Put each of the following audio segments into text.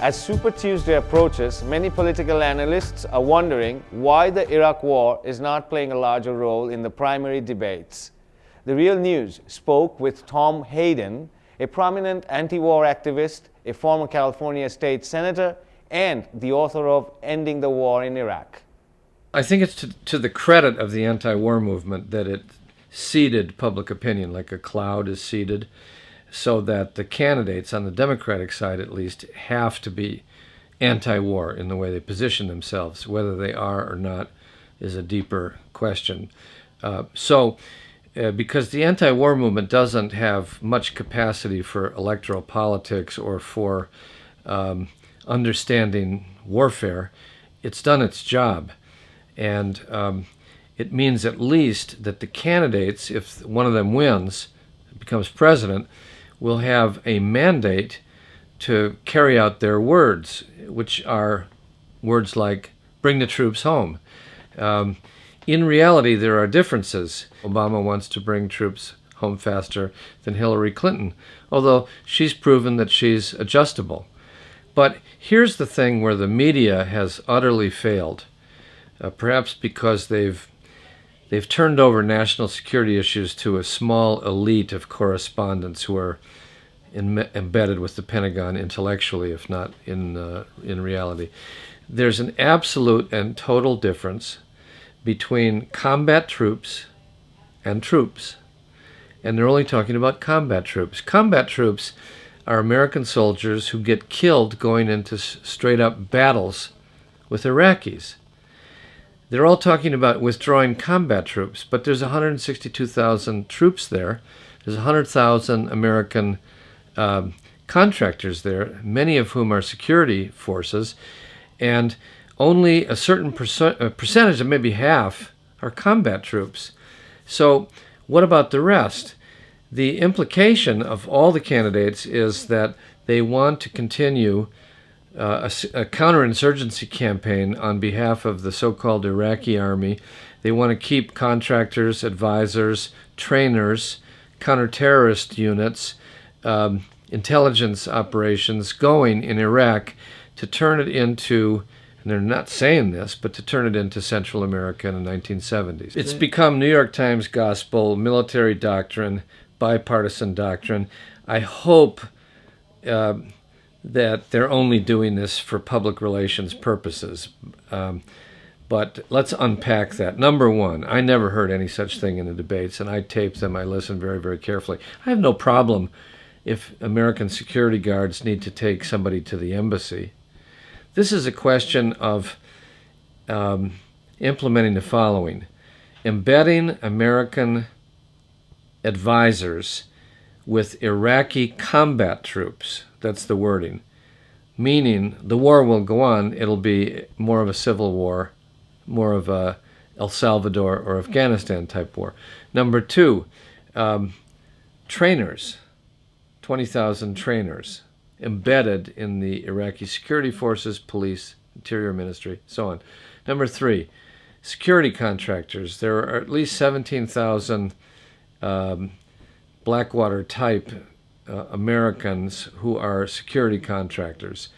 As Super Tuesday approaches, many political analysts are wondering why the Iraq War is not playing a larger role in the primary debates. The Real News spoke with Tom Hayden, a prominent anti-war activist, a former California state senator, and the author of Ending the War in Iraq. I think it's to the credit of the anti-war movement that it seeded public opinion, like a cloud is seeded, so that the candidates, on the Democratic side at least, have to be anti-war in the way they position themselves. Whether they are or not is a deeper question. Because the anti-war movement doesn't have much capacity for electoral politics or for understanding warfare, it's done its job. And it means at least that the candidates, if one of them wins, becomes president, will have a mandate to carry out their words, which are words like, bring the troops home. In reality, there are differences. Obama wants to bring troops home faster than Hillary Clinton, although she's proven that she's adjustable. But here's the thing where the media has utterly failed, perhaps because they've turned over national security issues to a small elite of correspondents who are embedded with the Pentagon intellectually, if not in reality. There's an absolute and total difference between combat troops and troops. And they're only talking about combat troops. Combat troops are American soldiers who get killed going into straight-up battles with Iraqis. They're all talking about withdrawing combat troops, but there's 162,000 troops there. There's 100,000 American contractors there, many of whom are security forces, and only a certain percentage, of maybe half, are combat troops. So what about the rest? The implication of all the candidates is that they want to continue a counterinsurgency campaign on behalf of the so-called Iraqi army. They want to keep contractors, advisors, trainers, counterterrorist units, intelligence operations going in Iraq to turn it into, and they're not saying this, but to turn it into Central America in the 1970s. It's become New York Times gospel, military doctrine, bipartisan doctrine. I hope that they're only doing this for public relations purposes. But let's unpack that. Number one, I never heard any such thing in the debates, and I taped them. I listened very, very carefully. I have no problem if American security guards need to take somebody to the embassy. This is a question of implementing the following: embedding American advisors with Iraqi combat troops. That's the wording. Meaning the war will go on. It'll be more of a civil war, more of a El Salvador or Afghanistan type war. Number two, trainers, 20,000 trainers embedded in the Iraqi security forces, police, interior ministry, so on. Number three, security contractors. There are at least 17,000 Blackwater type Americans who are security contractors.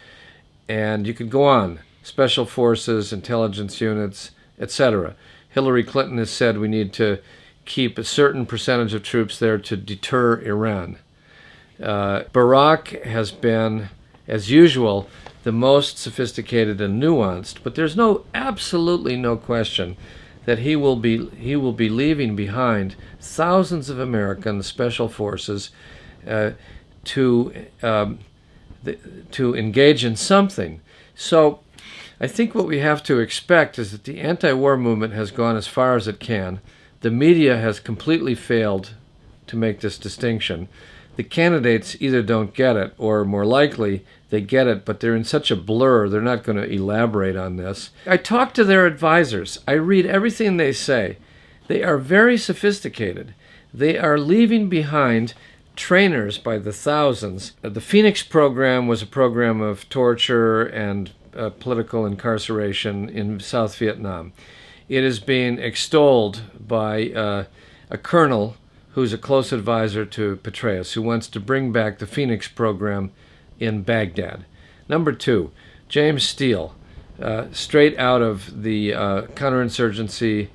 And you could go on, special forces, intelligence units, etc. Hillary Clinton has said we need to keep a certain percentage of troops there to deter Iran. Barack has been, as usual, the most sophisticated and nuanced, but there's absolutely no question that he will be leaving behind thousands of American special forces to engage in something. So I think what we have to expect is that the anti-war movement has gone as far as it can. The media has completely failed to make this distinction. The candidates either don't get it, or more likely they get it, but they're in such a blur, they're not going to elaborate on this. I talk to their advisors. I read everything they say. They are very sophisticated. They are leaving behind trainers by the thousands. The Phoenix program was a program of torture and political incarceration in South Vietnam. It is being extolled by a colonel who's a close advisor to Petraeus, who wants to bring back the Phoenix program in Baghdad. Number two, James Steele, straight out of the counterinsurgency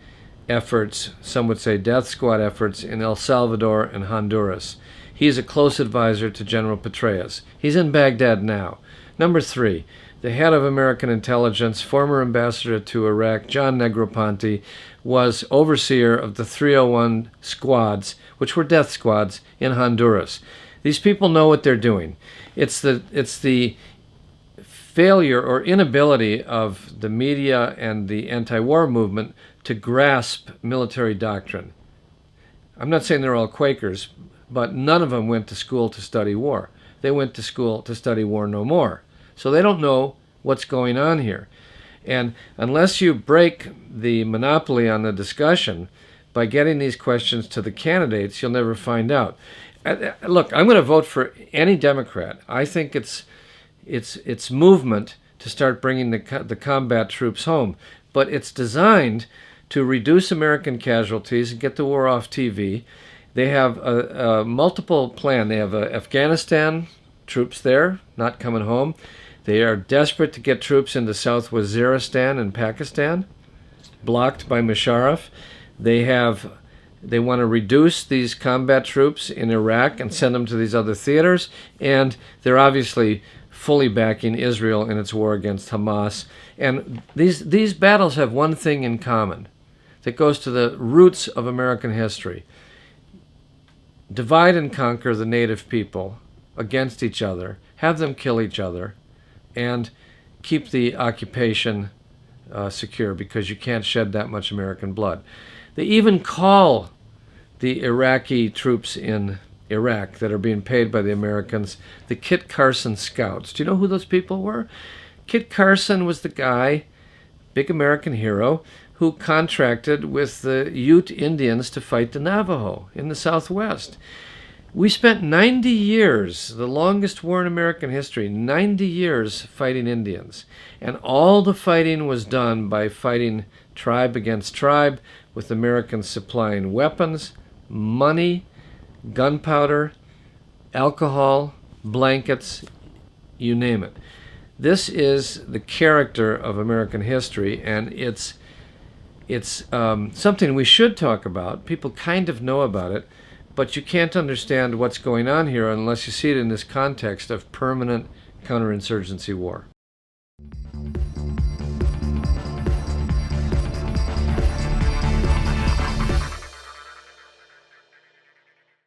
efforts, some would say death squad efforts, in El Salvador and Honduras. He's a close advisor to General Petraeus. He's in Baghdad now. Number three, the head of American intelligence, former ambassador to Iraq, John Negroponte, was overseer of the 301 squads, which were death squads, in Honduras. These people know what they're doing. It's the failure or inability of the media and the anti-war movement to grasp military doctrine. I'm not saying they're all Quakers, but none of them went to school to study war. They went to school to study war no more. So they don't know what's going on here. And unless you break the monopoly on the discussion by getting these questions to the candidates, you'll never find out. Look, I'm going to vote for any Democrat. I think it's movement to start bringing the combat troops home. But it's designed to reduce American casualties and get the war off TV. They have a multiple plan. They have Afghanistan troops there, not coming home. They are desperate to get troops into South Waziristan and Pakistan, blocked by Musharraf. They want to reduce these combat troops in Iraq and send them to these other theaters, and they're obviously fully backing Israel in its war against Hamas. And these battles have one thing in common that goes to the roots of American history. Divide and conquer the native people against each other, have them kill each other, and keep the occupation secure, because you can't shed that much American blood. They even call the Iraqi troops in Iraq that are being paid by the Americans the Kit Carson Scouts. Do you know who those people were? Kit Carson was the guy, big American hero, who contracted with the Ute Indians to fight the Navajo in the Southwest. We spent 90 years, the longest war in American history, 90 years fighting Indians. And all the fighting was done by fighting tribe against tribe, with Americans supplying weapons, money, gunpowder, alcohol, blankets, you name it. This is the character of American history, and it's something we should talk about. People kind of know about it, but you can't understand what's going on here unless you see it in this context of permanent counterinsurgency war.